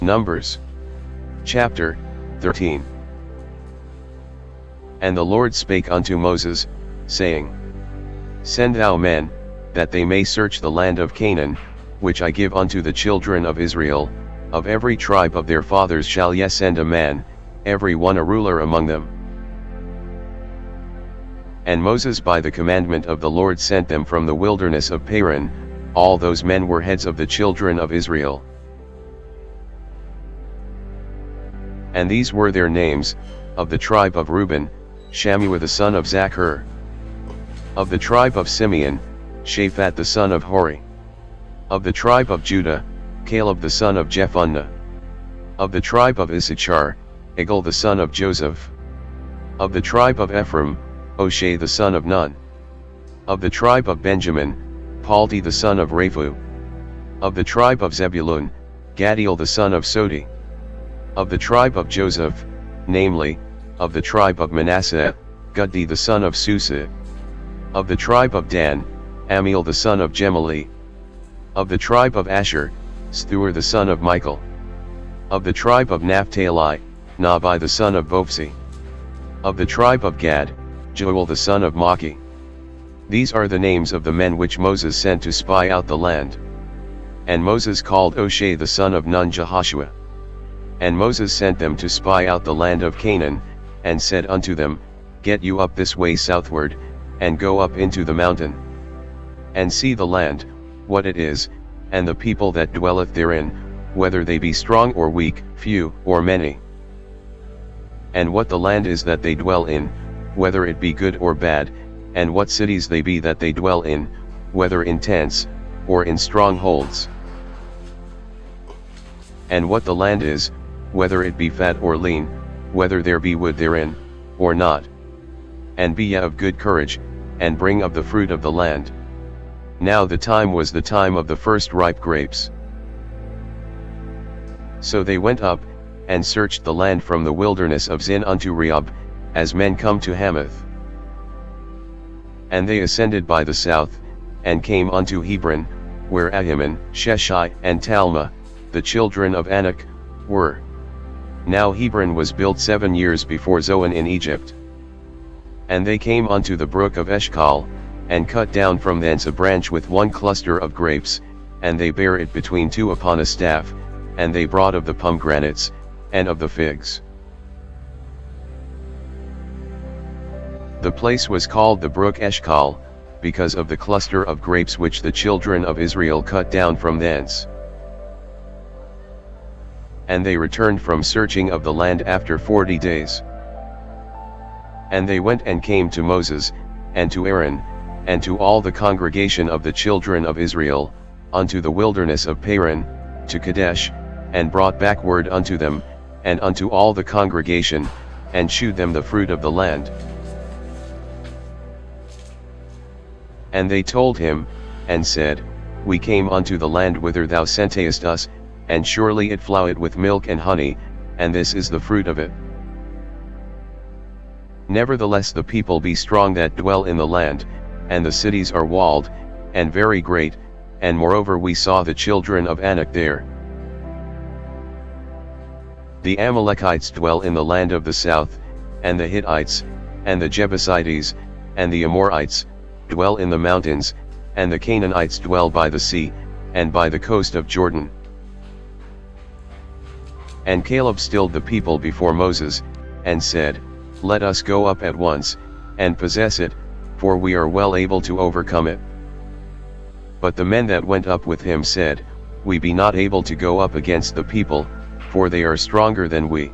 Numbers. Chapter 13. And the Lord spake unto Moses, saying, Send thou men, that they may search the land of Canaan, which I give unto the children of Israel. Of every tribe of their fathers shall ye send a man, every one a ruler among them. And Moses by the commandment of the Lord sent them from the wilderness of Paran. All those men were heads of the children of Israel. And these were their names: of the tribe of Reuben, Shammua the son of Zachar; of the tribe of Simeon, Shaphat the son of Hori; of the tribe of Judah, Caleb the son of Jephunneh; of the tribe of Issachar, Igal the son of Joseph; of the tribe of Ephraim, Oshea the son of Nun; of the tribe of Benjamin, Palti the son of Raphu; of the tribe of Zebulun, Gaddiel the son of Sodi; of the tribe of Joseph, namely, of the tribe of Manasseh, Guddi the son of Susa; of the tribe of Dan, Amiel the son of Gemalli; of the tribe of Asher, Sthuar the son of Michael; of the tribe of Naphtali, Nabai the son of Vophsi; of the tribe of Gad, Joel the son of Machi. These are the names of the men which Moses sent to spy out the land. And Moses called Oshea the son of Nun Jehoshua. And Moses sent them to spy out the land of Canaan, and said unto them, Get you up this way southward, and go up into the mountain, and see the land, what it is, and the people that dwelleth therein, whether they be strong or weak, few or many, and what the land is that they dwell in, whether it be good or bad, and what cities they be that they dwell in, whether in tents, or in strongholds, and what the land is, whether it be fat or lean, whether there be wood therein, or not. And be ye of good courage, and bring of the fruit of the land. Now the time was the time of the first ripe grapes. So they went up, and searched the land from the wilderness of Zin unto Rehob, as men come to Hamath. And they ascended by the south, and came unto Hebron, where Ahiman, Sheshai, and Talmah, the children of Anak, were. Now Hebron was built 7 years before Zoan in Egypt. And they came unto the brook of Eshcol, and cut down from thence a branch with one cluster of grapes, and they bare it between two upon a staff, and they brought of the pomegranates, and of the figs. The place was called the brook Eshcol, because of the cluster of grapes which the children of Israel cut down from thence. And they returned from searching of the land after 40 days. And they went and came to Moses, and to Aaron, and to all the congregation of the children of Israel, unto the wilderness of Paran, to Kadesh, and brought back word unto them, and unto all the congregation, and shewed them the fruit of the land. And they told him, and said, We came unto the land whither thou sentest us, and surely it floweth with milk and honey, and this is the fruit of it. Nevertheless the people be strong that dwell in the land, and the cities are walled, and very great, and moreover we saw the children of Anak there. The Amalekites dwell in the land of the south, and the Hittites, and the Jebusites, and the Amorites, dwell in the mountains, and the Canaanites dwell by the sea, and by the coast of Jordan. And Caleb stilled the people before Moses, and said, Let us go up at once, and possess it, for we are well able to overcome it. But the men that went up with him said, We be not able to go up against the people, for they are stronger than we.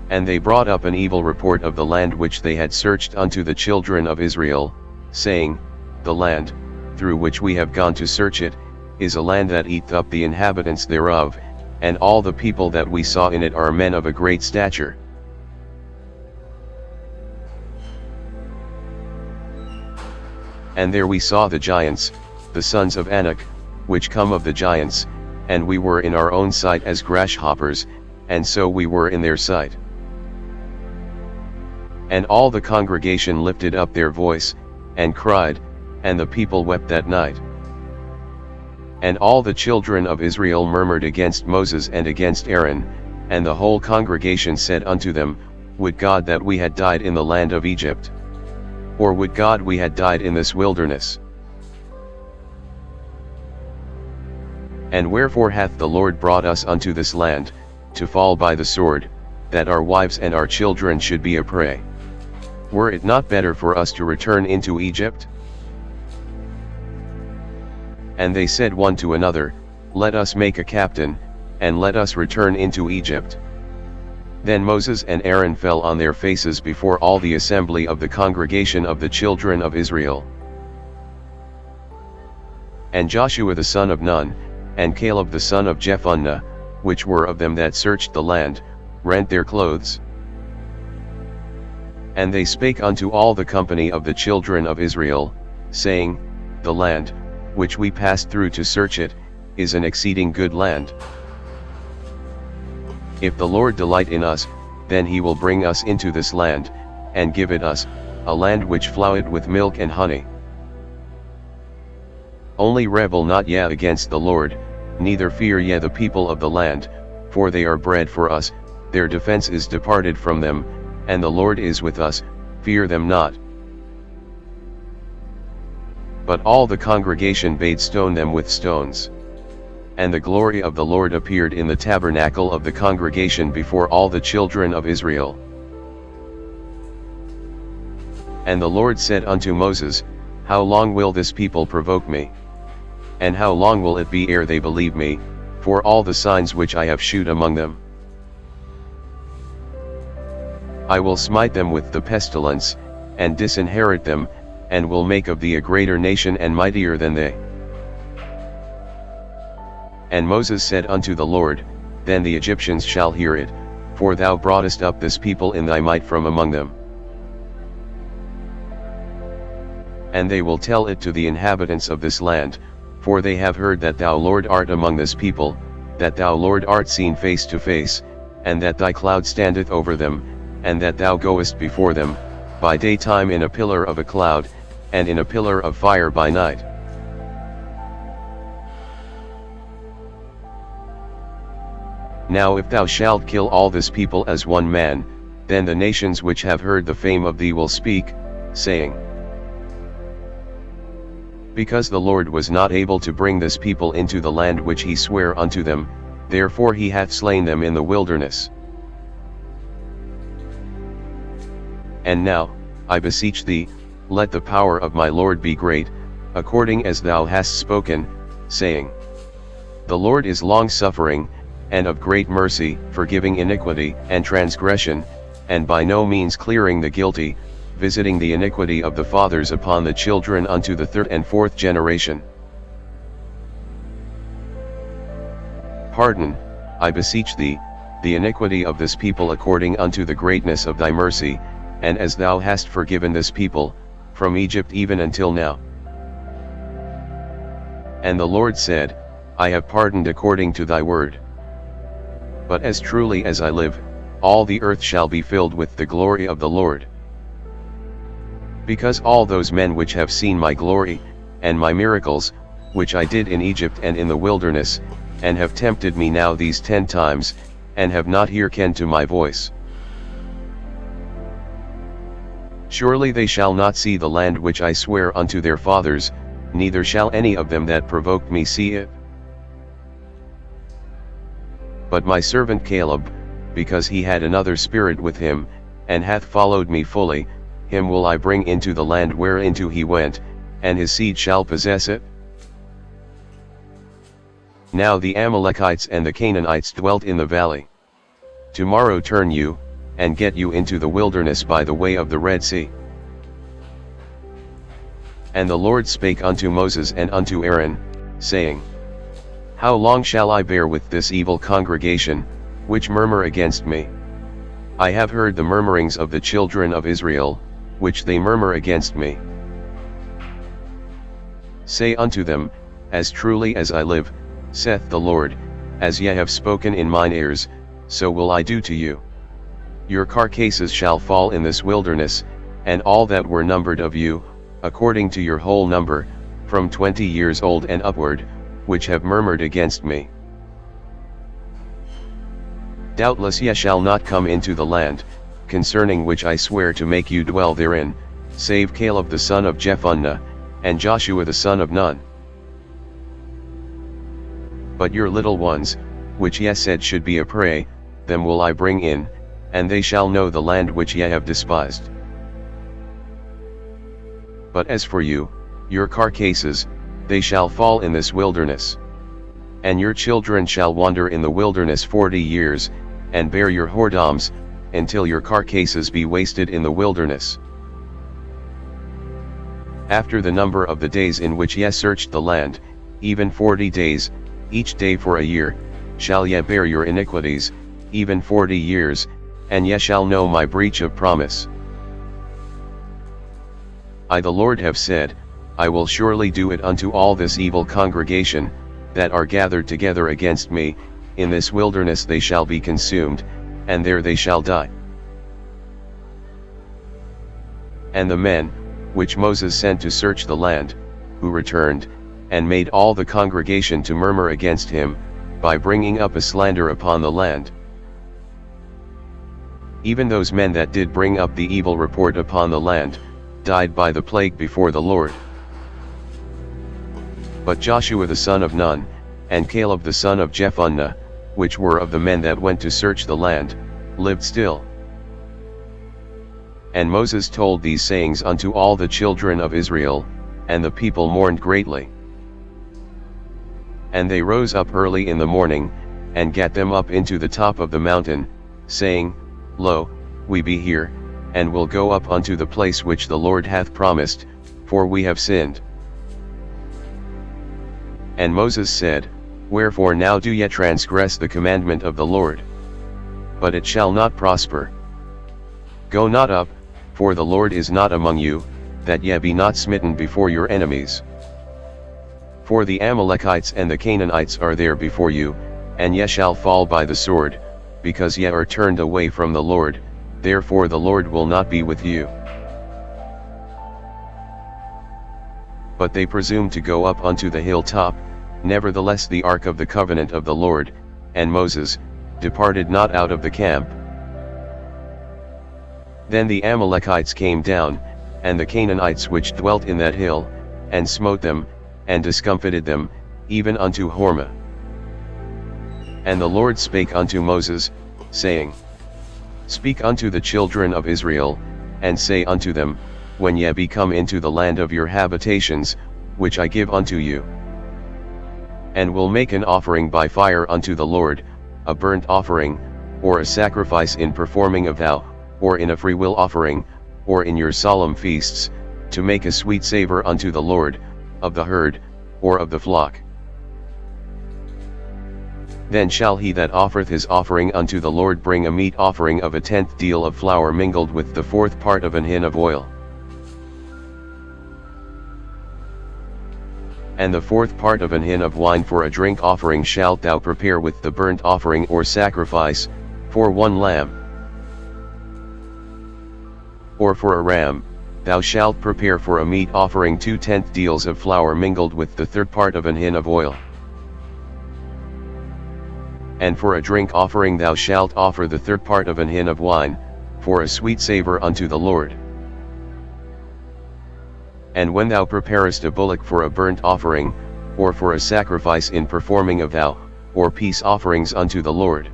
And they brought up an evil report of the land which they had searched unto the children of Israel, saying, The land, through which we have gone to search it, is a land that eateth up the inhabitants thereof, and all the people that we saw in it are men of a great stature. And there we saw the giants, the sons of Anak, which come of the giants, and we were in our own sight as grasshoppers, and so we were in their sight. And all the congregation lifted up their voice, and cried, and the people wept that night. And all the children of Israel murmured against Moses and against Aaron, and the whole congregation said unto them, Would God that we had died in the land of Egypt! Or would God we had died in this wilderness! And wherefore hath the Lord brought us unto this land, to fall by the sword, that our wives and our children should be a prey? Were it not better for us to return into Egypt? And they said one to another, Let us make a captain, and let us return into Egypt. Then Moses and Aaron fell on their faces before all the assembly of the congregation of the children of Israel. And Joshua the son of Nun, and Caleb the son of Jephunneh, which were of them that searched the land, rent their clothes. And they spake unto all the company of the children of Israel, saying, The land, which we passed through to search it, is an exceeding good land. If the Lord delight in us, then he will bring us into this land, and give it us, a land which floweth with milk and honey. Only rebel not ye against the Lord, neither fear ye the people of the land, for they are bread for us, their defense is departed from them, and the Lord is with us, fear them not. But all the congregation bade stone them with stones. And the glory of the Lord appeared in the tabernacle of the congregation before all the children of Israel. And the Lord said unto Moses, How long will this people provoke me? And how long will it be ere they believe me, for all the signs which I have shewed among them? I will smite them with the pestilence, and disinherit them, and will make of thee a greater nation and mightier than they. And Moses said unto the Lord, Then the Egyptians shall hear it, for thou broughtest up this people in thy might from among them. And they will tell it to the inhabitants of this land, for they have heard that thou Lord art among this people, that thou Lord art seen face to face, and that thy cloud standeth over them, and that thou goest before them, by daytime in a pillar of a cloud, and in a pillar of fire by night. Now if thou shalt kill all this people as one man, then the nations which have heard the fame of thee will speak, saying, Because the Lord was not able to bring this people into the land which he sware unto them, therefore he hath slain them in the wilderness. And now, I beseech thee, let the power of my Lord be great, according as thou hast spoken, saying, The Lord is long-suffering, and of great mercy, forgiving iniquity and transgression, and by no means clearing the guilty, visiting the iniquity of the fathers upon the children unto the third and fourth generation. Pardon, I beseech thee, the iniquity of this people according unto the greatness of thy mercy, and as thou hast forgiven this people, from Egypt even until now. And the Lord said, I have pardoned according to thy word. But as truly as I live, all the earth shall be filled with the glory of the Lord. Because all those men which have seen my glory, and my miracles, which I did in Egypt and in the wilderness, and have tempted me now these 10 times, and have not hearkened to my voice. Surely they shall not see the land which I swear unto their fathers, neither shall any of them that provoked me see it. But my servant Caleb, because he had another spirit with him, and hath followed me fully, him will I bring into the land whereinto he went, and his seed shall possess it. Now the Amalekites and the Canaanites dwelt in the valley. Tomorrow turn you, and get you into the wilderness by the way of the Red Sea. And the Lord spake unto Moses and unto Aaron, saying, How long shall I bear with this evil congregation, which murmur against me? I have heard the murmurings of the children of Israel, which they murmur against me. Say unto them, As truly as I live, saith the Lord, as ye have spoken in mine ears, so will I do to you. Your carcasses shall fall in this wilderness, and all that were numbered of you, according to your whole number, from 20 years old and upward, which have murmured against me. Doubtless ye shall not come into the land, concerning which I swear to make you dwell therein, save Caleb the son of Jephunneh, and Joshua the son of Nun. But your little ones, which ye said should be a prey, them will I bring in, and they shall know the land which ye have despised. But as for you, your carcasses, they shall fall in this wilderness. And your children shall wander in the wilderness 40 years, and bear your whoredoms, until your carcasses be wasted in the wilderness. After the number of the days in which ye searched the land, even 40 days, each day for a year, shall ye bear your iniquities, even 40 years, and ye shall know my breach of promise. I the Lord have said, I will surely do it unto all this evil congregation, that are gathered together against me, in this wilderness they shall be consumed, and there they shall die. And the men, which Moses sent to search the land, who returned, and made all the congregation to murmur against him, by bringing up a slander upon the land. Even those men that did bring up the evil report upon the land, died by the plague before the Lord. But Joshua the son of Nun, and Caleb the son of Jephunneh, which were of the men that went to search the land, lived still. And Moses told these sayings unto all the children of Israel, and the people mourned greatly. And they rose up early in the morning, and gat them up into the top of the mountain, saying, Lo, we be here, and will go up unto the place which the Lord hath promised, for we have sinned. And Moses said, Wherefore now do ye transgress the commandment of the Lord? But it shall not prosper. Go not up, for the Lord is not among you, that ye be not smitten before your enemies. For the Amalekites and the Canaanites are there before you, and ye shall fall by the sword, because ye are turned away from the Lord, therefore the Lord will not be with you. But they presumed to go up unto the hilltop, nevertheless the ark of the covenant of the Lord, and Moses, departed not out of the camp. Then the Amalekites came down, and the Canaanites which dwelt in that hill, and smote them, and discomfited them, even unto Hormah. And the Lord spake unto Moses, saying, Speak unto the children of Israel, and say unto them, When ye be come into the land of your habitations, which I give unto you, and will make an offering by fire unto the Lord, a burnt offering, or a sacrifice in performing a vow, or in a freewill offering, or in your solemn feasts, to make a sweet savor unto the Lord, of the herd, or of the flock. Then shall he that offereth his offering unto the Lord bring a meat offering of a 10th deal of flour mingled with the 4th part of an hin of oil. And the 4th part of an hin of wine for a drink offering shalt thou prepare with the burnt offering or sacrifice, for 1 lamb. Or for a ram, thou shalt prepare for a meat offering 2/10 deals of flour mingled with the 3rd part of an hin of oil. And for a drink offering thou shalt offer the 3rd part of an hin of wine, for a sweet savor unto the Lord. And when thou preparest a bullock for a burnt offering, or for a sacrifice in performing a vow, or peace offerings unto the Lord,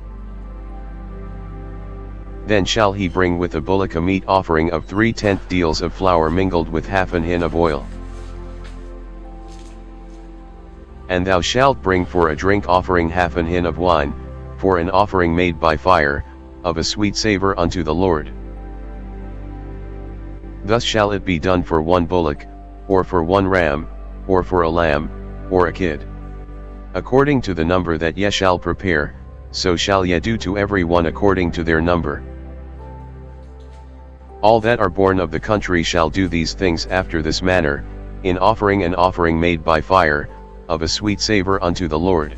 then shall he bring with a bullock a meat offering of 3/10 deals of flour mingled with half an hin of oil. And thou shalt bring for a drink offering half an hin of wine, for an offering made by fire, of a sweet savor unto the Lord. Thus shall it be done for 1 bullock, or for 1 ram, or for a lamb, or a kid. According to the number that ye shall prepare, so shall ye do to every one according to their number. All that are born of the country shall do these things after this manner, in offering an offering made by fire, of a sweet savor unto the Lord.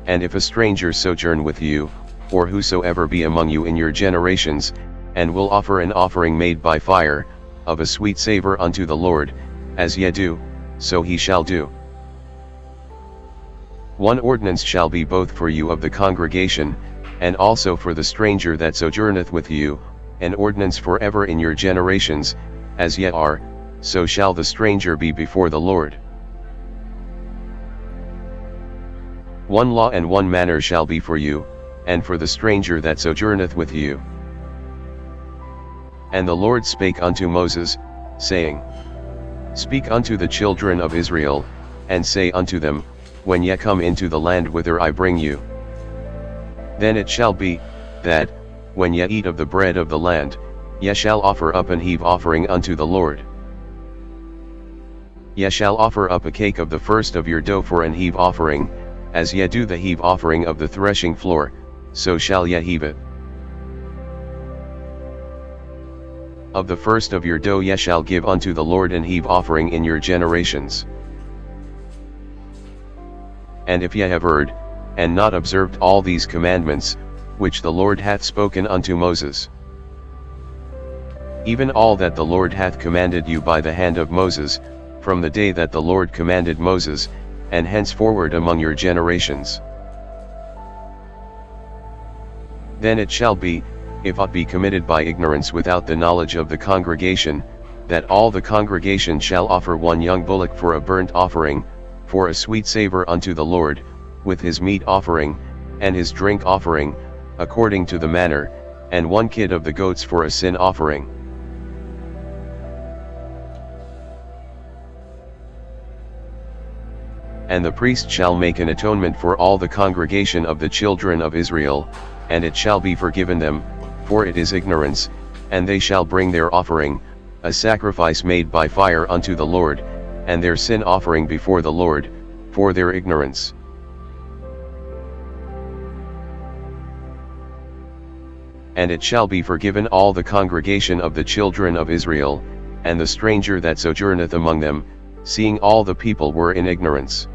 And if a stranger sojourn with you, or whosoever be among you in your generations, and will offer an offering made by fire, of a sweet savor unto the Lord, as ye do, so he shall do. One ordinance shall be both for you of the congregation, and also for the stranger that sojourneth with you, an ordinance for ever in your generations, as ye are, so shall the stranger be before the Lord. One law and one manner shall be for you, and for the stranger that sojourneth with you. And the Lord spake unto Moses, saying, Speak unto the children of Israel, and say unto them, When ye come into the land whither I bring you. Then it shall be, that, when ye eat of the bread of the land, ye shall offer up an heave offering unto the Lord. Ye shall offer up a cake of the first of your dough for an heave offering, as ye do the heave offering of the threshing floor, so shall ye heave it. Of the first of your dough ye shall give unto the Lord an heave offering in your generations. And if ye have erred, and not observed all these commandments, which the Lord hath spoken unto Moses, even all that the Lord hath commanded you by the hand of Moses, from the day that the Lord commanded Moses, and henceforward among your generations. Then it shall be, if aught be committed by ignorance without the knowledge of the congregation, that all the congregation shall offer one young bullock for a burnt offering, for a sweet savor unto the Lord, with his meat offering, and his drink offering, according to the manner, and one kid of the goats for a sin offering. And the priest shall make an atonement for all the congregation of the children of Israel, and it shall be forgiven them, for it is ignorance, and they shall bring their offering, a sacrifice made by fire unto the Lord, and their sin offering before the Lord, for their ignorance. And it shall be forgiven all the congregation of the children of Israel, and the stranger that sojourneth among them, seeing all the people were in ignorance.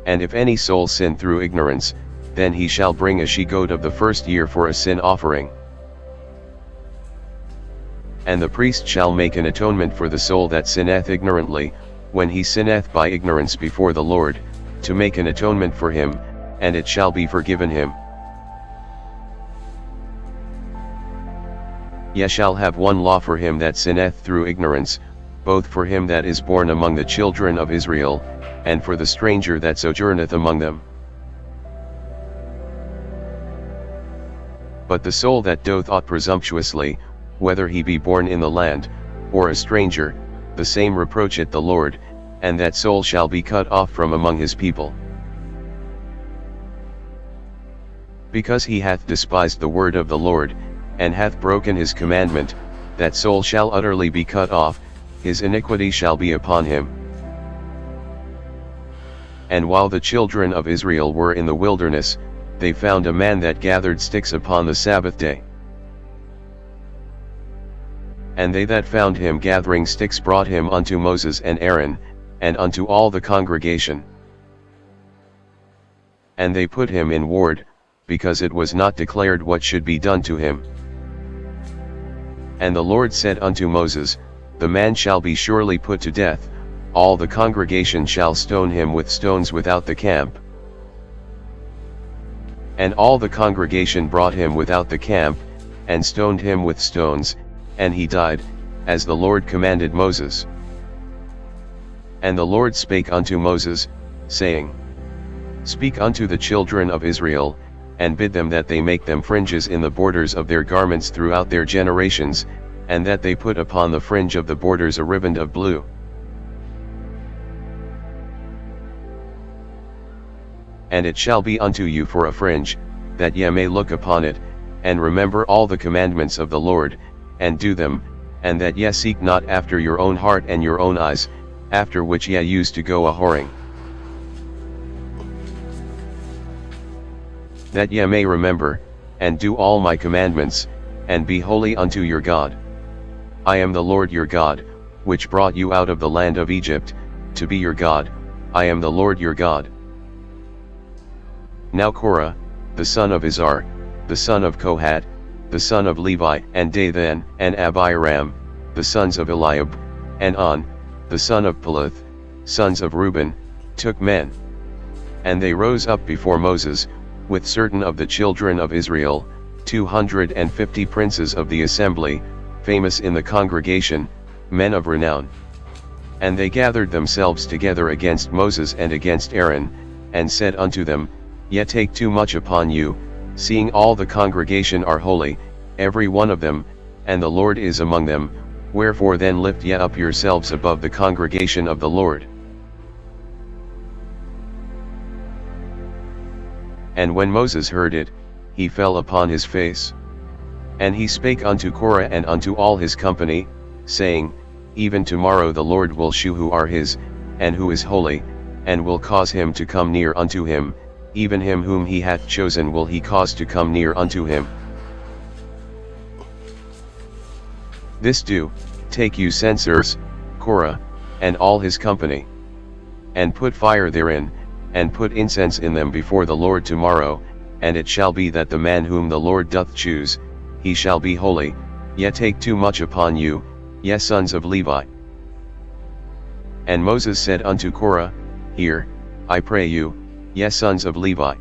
And if any soul sin through ignorance, then he shall bring a she-goat of the first year for a sin offering. And the priest shall make an atonement for the soul that sinneth ignorantly, when he sinneth by ignorance before the Lord, to make an atonement for him, and it shall be forgiven him. Ye shall have one law for him that sinneth through ignorance, both for him that is born among the children of Israel, and for the stranger that sojourneth among them. But the soul that doth aught presumptuously, whether he be born in the land, or a stranger, the same reproacheth the Lord, and that soul shall be cut off from among his people. Because he hath despised the word of the Lord, and hath broken his commandment, that soul shall utterly be cut off, his iniquity shall be upon him. And while the children of Israel were in the wilderness, they found a man that gathered sticks upon the Sabbath day. And they that found him gathering sticks brought him unto Moses and Aaron, and unto all the congregation. And they put him in ward, because it was not declared what should be done to him. And the Lord said unto Moses, The man shall be surely put to death, all the congregation shall stone him with stones without the camp. And all the congregation brought him without the camp, and stoned him with stones, and he died, as the Lord commanded Moses. And the Lord spake unto Moses, saying, Speak unto the children of Israel, and bid them that they make them fringes in the borders of their garments throughout their generations, and that they put upon the fringe of the borders a riband of blue. And it shall be unto you for a fringe, that ye may look upon it, and remember all the commandments of the Lord, and do them, and that ye seek not after your own heart and your own eyes, after which ye used to go a-whoring. That ye may remember, and do all my commandments, and be holy unto your God. I am the Lord your God, which brought you out of the land of Egypt, to be your God. I am the Lord your God. Now Korah, the son of Izhar, the son of Kohath, the son of Levi, and Dathan, and Abiram, the sons of Eliab, and On, the son of Peleth, sons of Reuben, took men. And they rose up before Moses, with certain of the children of Israel, 250 princes of the assembly, famous in the congregation, men of renown. And they gathered themselves together against Moses and against Aaron, and said unto them, Ye take too much upon you, seeing all the congregation are holy, every one of them, and the Lord is among them, wherefore then lift ye up yourselves above the congregation of the Lord. And when Moses heard it, he fell upon his face. And he spake unto Korah and unto all his company, saying, Even tomorrow the Lord will shew who are his, and who is holy, and will cause him to come near unto him, even him whom he hath chosen will he cause to come near unto him. This do, take you censers, Korah, and all his company, and put fire therein, and put incense in them before the Lord tomorrow, and it shall be that the man whom the Lord doth choose, he shall be holy, yet take too much upon you, ye sons of Levi. And Moses said unto Korah, Hear, I pray you, ye sons of Levi.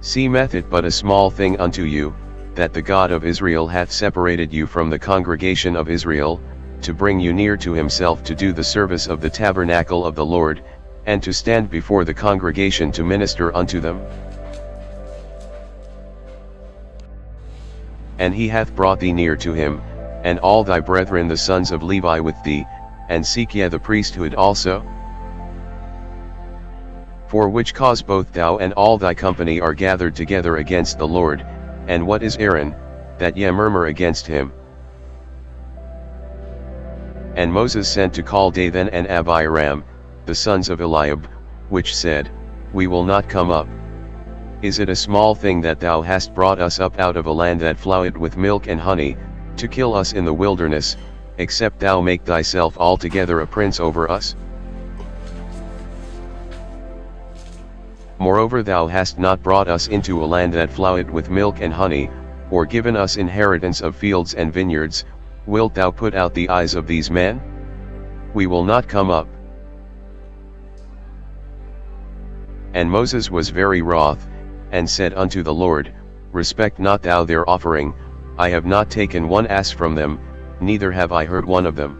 Seemeth it but a small thing unto you, that the God of Israel hath separated you from the congregation of Israel, to bring you near to himself to do the service of the tabernacle of the Lord, and to stand before the congregation to minister unto them? And he hath brought thee near to him, and all thy brethren the sons of Levi with thee, and seek ye the priesthood also? For which cause both thou and all thy company are gathered together against the Lord, and what is Aaron, that ye murmur against him? And Moses sent to call Dathan and Abiram, the sons of Eliab, which said, We will not come up. Is it a small thing that thou hast brought us up out of a land that floweth with milk and honey, to kill us in the wilderness, except thou make thyself altogether a prince over us? Moreover thou hast not brought us into a land that floweth with milk and honey, or given us inheritance of fields and vineyards. Wilt thou put out the eyes of these men? We will not come up. And Moses was very wroth, and said unto the Lord, Respect not thou their offering, I have not taken one ass from them, neither have I hurt one of them.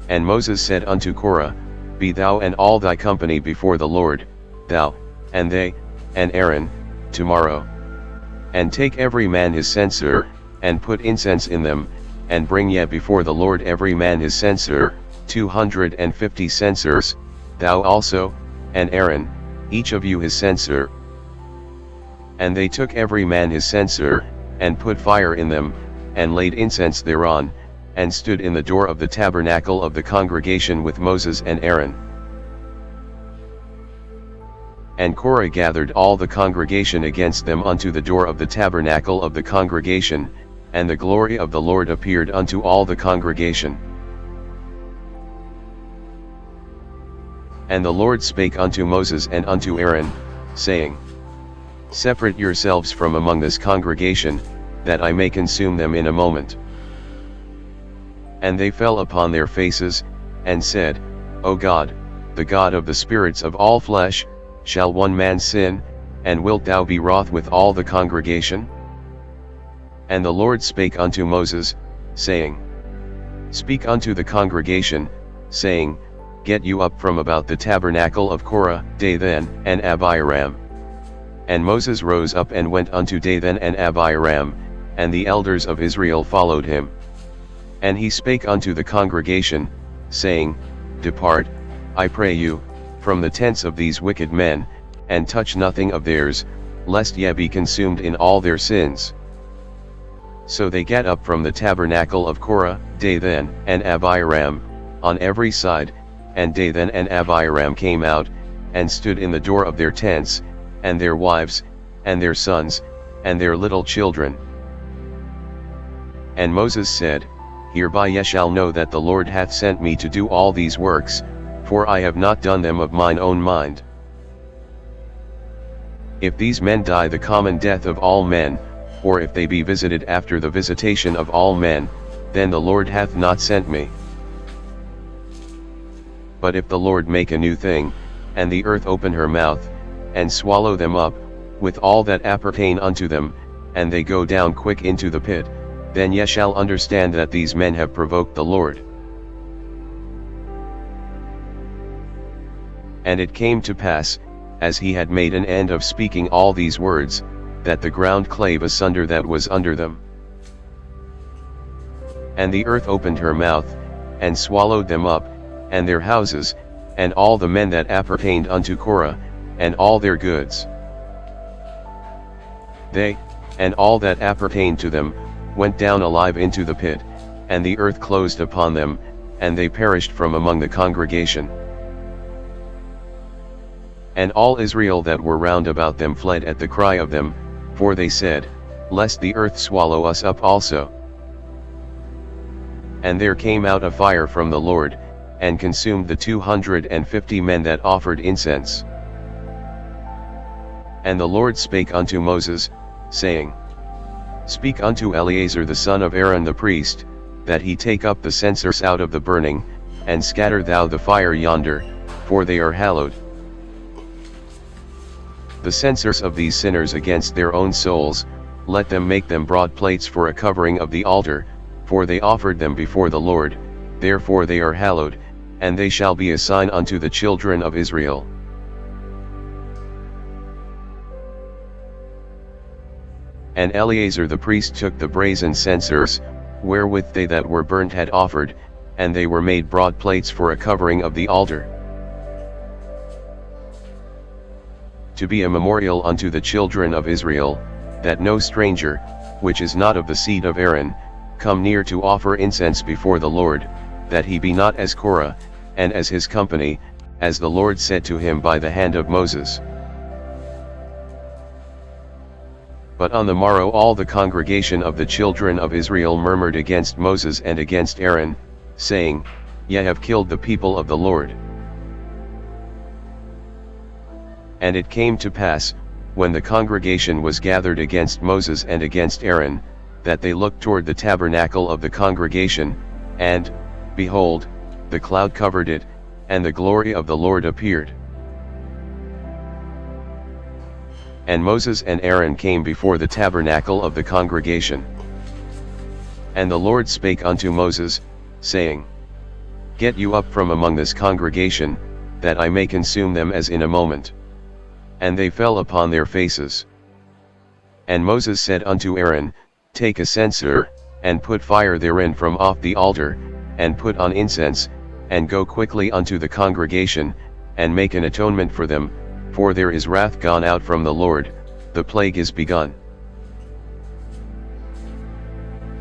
And Moses said unto Korah, Be thou and all thy company before the Lord, thou, and they, and Aaron, tomorrow. And take every man his censer, and put incense in them, and bring ye before the Lord every man his censer, 250 censers, thou also, and Aaron, each of you his censer. And they took every man his censer, and put fire in them, and laid incense thereon, and stood in the door of the tabernacle of the congregation with Moses and Aaron. And Korah gathered all the congregation against them unto the door of the tabernacle of the congregation, and the glory of the Lord appeared unto all the congregation. And the Lord spake unto Moses and unto Aaron, saying, Separate yourselves from among this congregation, that I may consume them in a moment. And they fell upon their faces, and said, O God, the God of the spirits of all flesh, shall one man sin, and wilt thou be wroth with all the congregation? And the Lord spake unto Moses, saying, Speak unto the congregation, saying, Get you up from about the tabernacle of Korah, Dathan, and Abiram. And Moses rose up and went unto Dathan and Abiram, and the elders of Israel followed him. And he spake unto the congregation, saying, Depart, I pray you, from the tents of these wicked men, and touch nothing of theirs, lest ye be consumed in all their sins. So they gat up from the tabernacle of Korah, Dathan, and Abiram, on every side, and Dathan and Abiram came out, and stood in the door of their tents, and their wives, and their sons, and their little children. And Moses said, Hereby ye shall know that the Lord hath sent me to do all these works, for I have not done them of mine own mind. If these men die the common death of all men, or if they be visited after the visitation of all men, then the Lord hath not sent me. But if the Lord make a new thing, and the earth open her mouth, and swallow them up, with all that appertain unto them, and they go down quick into the pit, then ye shall understand that these men have provoked the Lord. And it came to pass, as he had made an end of speaking all these words, that the ground clave asunder that was under them. And the earth opened her mouth, and swallowed them up, and their houses, and all the men that appertained unto Korah, and all their goods. They, and all that appertained to them, went down alive into the pit, and the earth closed upon them, and they perished from among the congregation. And all Israel that were round about them fled at the cry of them, for they said, Lest the earth swallow us up also. And there came out a fire from the Lord, and consumed the 250 men that offered incense. And the Lord spake unto Moses, saying, Speak unto Eleazar the son of Aaron the priest, that he take up the censers out of the burning, and scatter thou the fire yonder, for they are hallowed. The censers of these sinners against their own souls, let them make them broad plates for a covering of the altar, for they offered them before the Lord, therefore they are hallowed, and they shall be a sign unto the children of Israel. And Eleazar the priest took the brazen censers, wherewith they that were burnt had offered, and they were made broad plates for a covering of the altar, to be a memorial unto the children of Israel, that no stranger, which is not of the seed of Aaron, come near to offer incense before the Lord, that he be not as Korah, and as his company, as the Lord said to him by the hand of Moses. But on the morrow all the congregation of the children of Israel murmured against Moses and against Aaron, saying, Ye have killed the people of the Lord. And it came to pass, when the congregation was gathered against Moses and against Aaron, that they looked toward the tabernacle of the congregation, and, behold, the cloud covered it, and the glory of the Lord appeared. And Moses and Aaron came before the tabernacle of the congregation. And the Lord spake unto Moses, saying, Get you up from among this congregation, that I may consume them as in a moment. And they fell upon their faces. And Moses said unto Aaron, Take a censer, and put fire therein from off the altar, and put on incense, and go quickly unto the congregation, and make an atonement for them, for there is wrath gone out from the Lord, the plague is begun.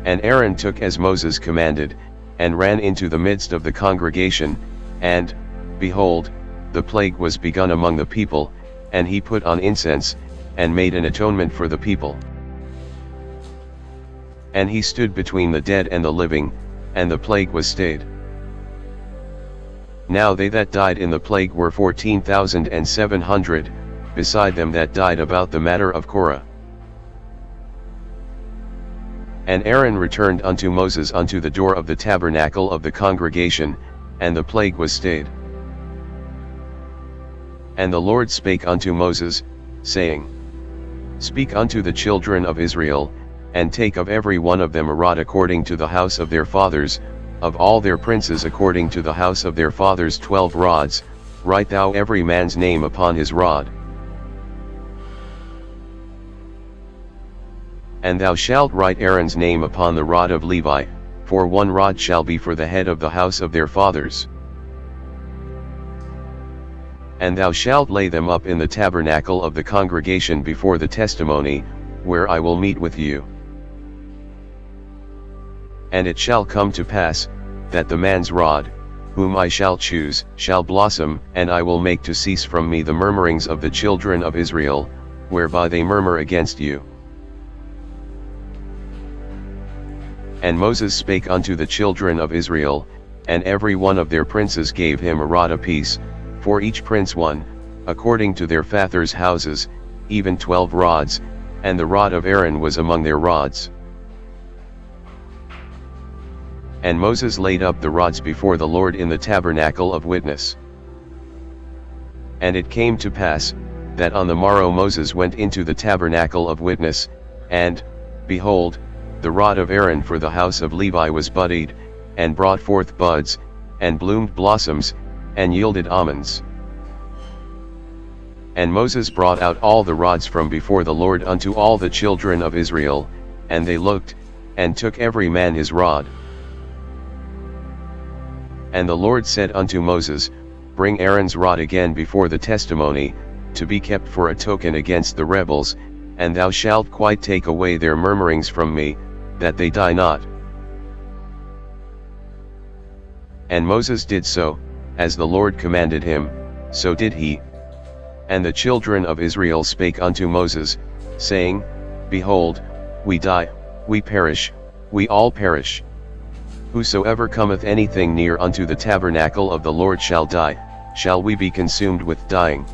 And Aaron took as Moses commanded, and ran into the midst of the congregation, and, behold, the plague was begun among the people, and he put on incense, and made an atonement for the people. And he stood between the dead and the living, and the plague was stayed. Now they that died in the plague were 14,700, beside them that died about the matter of Korah. And Aaron returned unto Moses unto the door of the tabernacle of the congregation, and the plague was stayed. And the Lord spake unto Moses, saying, Speak unto the children of Israel, and take of every one of them a rod according to the house of their fathers, of all their princes according to the house of their fathers 12 rods, write thou every man's name upon his rod. And thou shalt write Aaron's name upon the rod of Levi, for one rod shall be for the head of the house of their fathers. And thou shalt lay them up in the tabernacle of the congregation before the testimony, where I will meet with you. And it shall come to pass, that the man's rod, whom I shall choose, shall blossom, and I will make to cease from me the murmurings of the children of Israel, whereby they murmur against you. And Moses spake unto the children of Israel, and every one of their princes gave him a rod apiece, for each prince one, according to their fathers' houses, even 12 rods, and the rod of Aaron was among their rods. And Moses laid up the rods before the Lord in the tabernacle of witness. And it came to pass, that on the morrow Moses went into the tabernacle of witness, and, behold, the rod of Aaron for the house of Levi was budded, and brought forth buds, and bloomed blossoms, and yielded almonds. And Moses brought out all the rods from before the Lord unto all the children of Israel, and they looked, and took every man his rod. And the Lord said unto Moses, Bring Aaron's rod again before the testimony, to be kept for a token against the rebels, and thou shalt quite take away their murmurings from me, that they die not. And Moses did so, as the Lord commanded him, so did he. And the children of Israel spake unto Moses, saying, Behold, we die, we perish, we all perish. Whosoever cometh anything near unto the tabernacle of the Lord shall die, shall we be consumed with dying?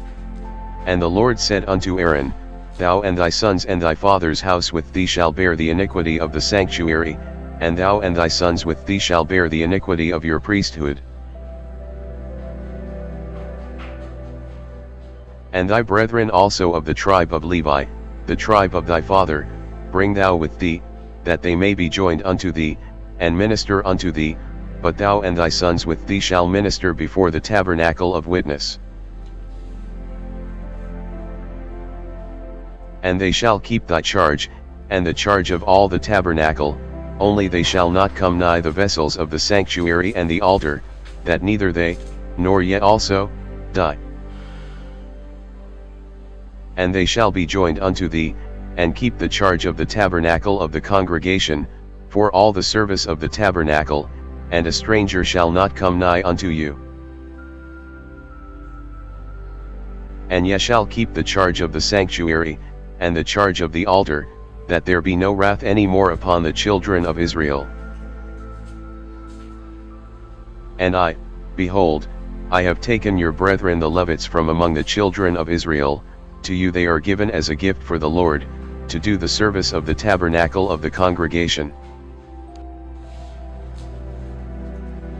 And the Lord said unto Aaron, Thou and thy sons and thy father's house with thee shall bear the iniquity of the sanctuary, and thou and thy sons with thee shall bear the iniquity of your priesthood. And thy brethren also of the tribe of Levi, the tribe of thy father, bring thou with thee, that they may be joined unto thee, and minister unto thee, but thou and thy sons with thee shall minister before the tabernacle of witness. And they shall keep thy charge, and the charge of all the tabernacle, only they shall not come nigh the vessels of the sanctuary and the altar, that neither they, nor yet also, die. And they shall be joined unto thee, and keep the charge of the tabernacle of the congregation, for all the service of the tabernacle, and a stranger shall not come nigh unto you. And ye shall keep the charge of the sanctuary, and the charge of the altar, that there be no wrath any more upon the children of Israel. And I, behold, I have taken your brethren the Levites from among the children of Israel, to you they are given as a gift for the Lord, to do the service of the tabernacle of the congregation.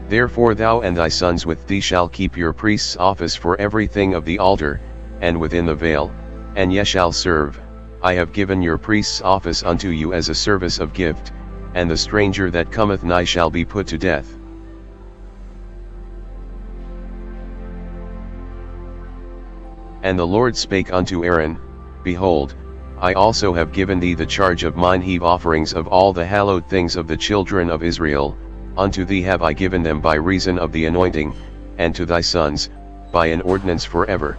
Therefore thou and thy sons with thee shall keep your priest's office for everything of the altar, and within the veil, and ye shall serve. I have given your priest's office unto you as a service of gift, and the stranger that cometh nigh shall be put to death. And the Lord spake unto Aaron, Behold, I also have given thee the charge of mine heave offerings of all the hallowed things of the children of Israel, unto thee have I given them by reason of the anointing, and to thy sons, by an ordinance forever.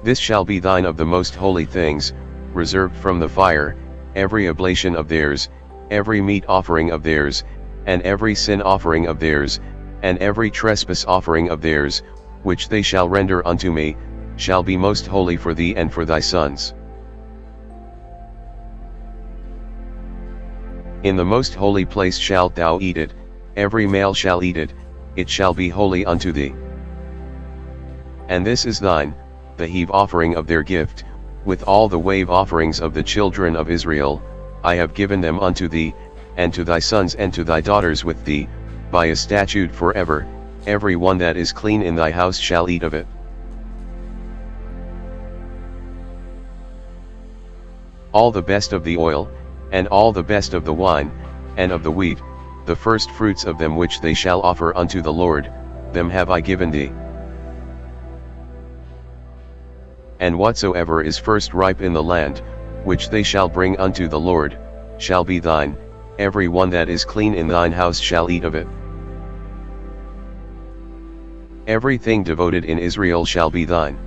This shall be thine of the most holy things, reserved from the fire, every oblation of theirs, every meat offering of theirs, and every sin offering of theirs, and every trespass offering of theirs, which they shall render unto me, shall be most holy for thee and for thy sons. In the most holy place shalt thou eat it, every male shall eat it, it shall be holy unto thee. And this is thine, the heave offering of their gift, with all the wave offerings of the children of Israel, I have given them unto thee, and to thy sons and to thy daughters with thee, by a statute forever, every one that is clean in thy house shall eat of it. All the best of the oil, and all the best of the wine, and of the wheat, the first fruits of them which they shall offer unto the Lord, them have I given thee. And whatsoever is first ripe in the land, which they shall bring unto the Lord, shall be thine, every one that is clean in thine house shall eat of it. Everything devoted in Israel shall be thine.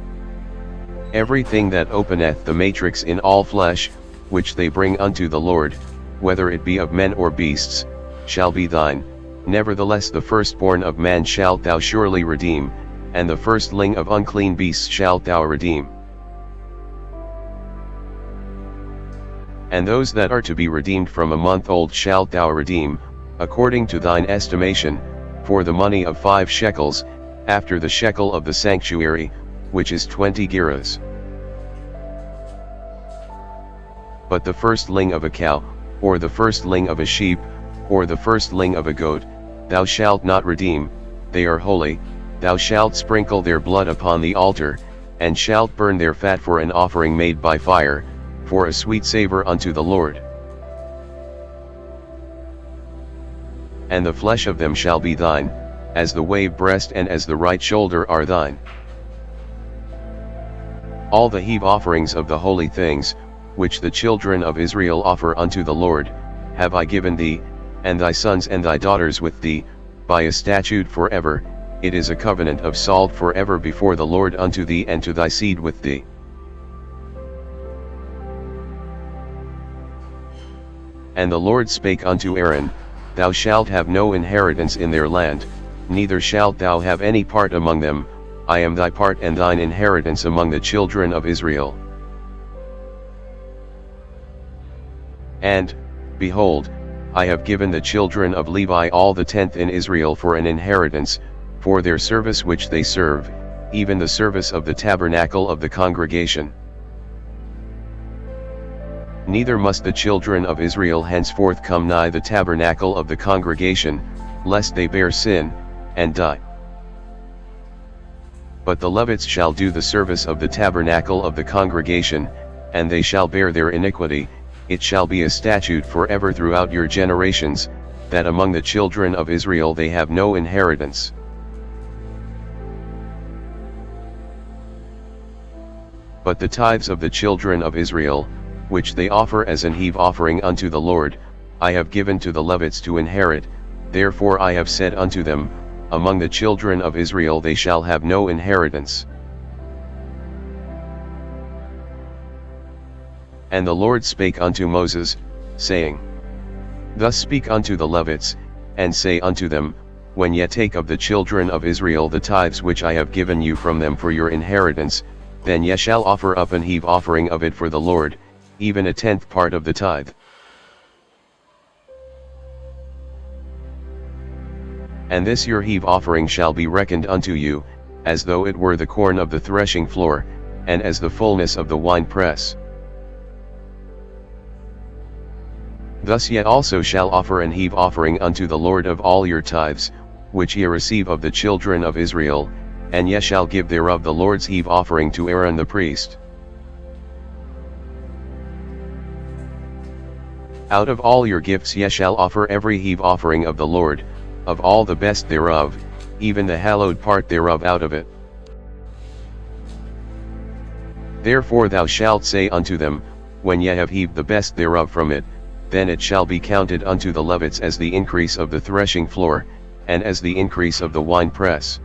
Everything that openeth the matrix in all flesh, which they bring unto the Lord, whether it be of men or beasts, shall be thine. Nevertheless the firstborn of man shalt thou surely redeem, and the firstling of unclean beasts shalt thou redeem. And those that are to be redeemed from a month old shalt thou redeem, according to thine estimation, for the money of 5 shekels, after the shekel of the sanctuary, which is 20 gerahs. But the firstling of a cow, or the firstling of a sheep, or the firstling of a goat, thou shalt not redeem, they are holy. Thou shalt sprinkle their blood upon the altar, and shalt burn their fat for an offering made by fire, for a sweet savor unto the Lord. And the flesh of them shall be thine, as the wave breast and as the right shoulder are thine. All the heave offerings of the holy things, which the children of Israel offer unto the Lord, have I given thee, and thy sons and thy daughters with thee, by a statute forever. It is a covenant of salt forever before the Lord unto thee and to thy seed with thee. And the Lord spake unto Aaron, Thou shalt have no inheritance in their land, neither shalt thou have any part among them. I am thy part and thine inheritance among the children of Israel. And, behold, I have given the children of Levi all the tenth in Israel for an inheritance, for their service which they serve, even the service of the tabernacle of the congregation. Neither must the children of Israel henceforth come nigh the tabernacle of the congregation, lest they bear sin, and die. But the Levites shall do the service of the tabernacle of the congregation, and they shall bear their iniquity. It shall be a statute forever throughout your generations, that among the children of Israel they have no inheritance. But the tithes of the children of Israel, which they offer as an heave offering unto the Lord, I have given to the Levites to inherit. Therefore I have said unto them, Among the children of Israel they shall have no inheritance. And the Lord spake unto Moses, saying, Thus speak unto the Levites, and say unto them, When ye take of the children of Israel the tithes which I have given you from them for your inheritance, then ye shall offer up an heave offering of it for the Lord, even a tenth part of the tithe. And this your heave offering shall be reckoned unto you, as though it were the corn of the threshing floor, and as the fullness of the winepress. Thus ye also shall offer an heave offering unto the Lord of all your tithes, which ye receive of the children of Israel, and ye shall give thereof the Lord's heave offering to Aaron the priest. Out of all your gifts ye shall offer every heave offering of the Lord, of all the best thereof, even the hallowed part thereof out of it. Therefore thou shalt say unto them, When ye have heaved the best thereof from it, then it shall be counted unto the Levites as the increase of the threshing floor, and as the increase of the winepress.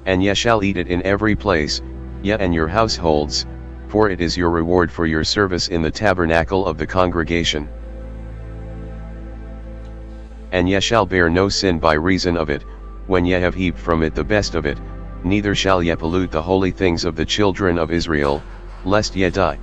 And ye shall eat it in every place, ye and your households, for it is your reward for your service in the tabernacle of the congregation. And ye shall bear no sin by reason of it, when ye have heaped from it the best of it, neither shall ye pollute the holy things of the children of Israel, lest ye die.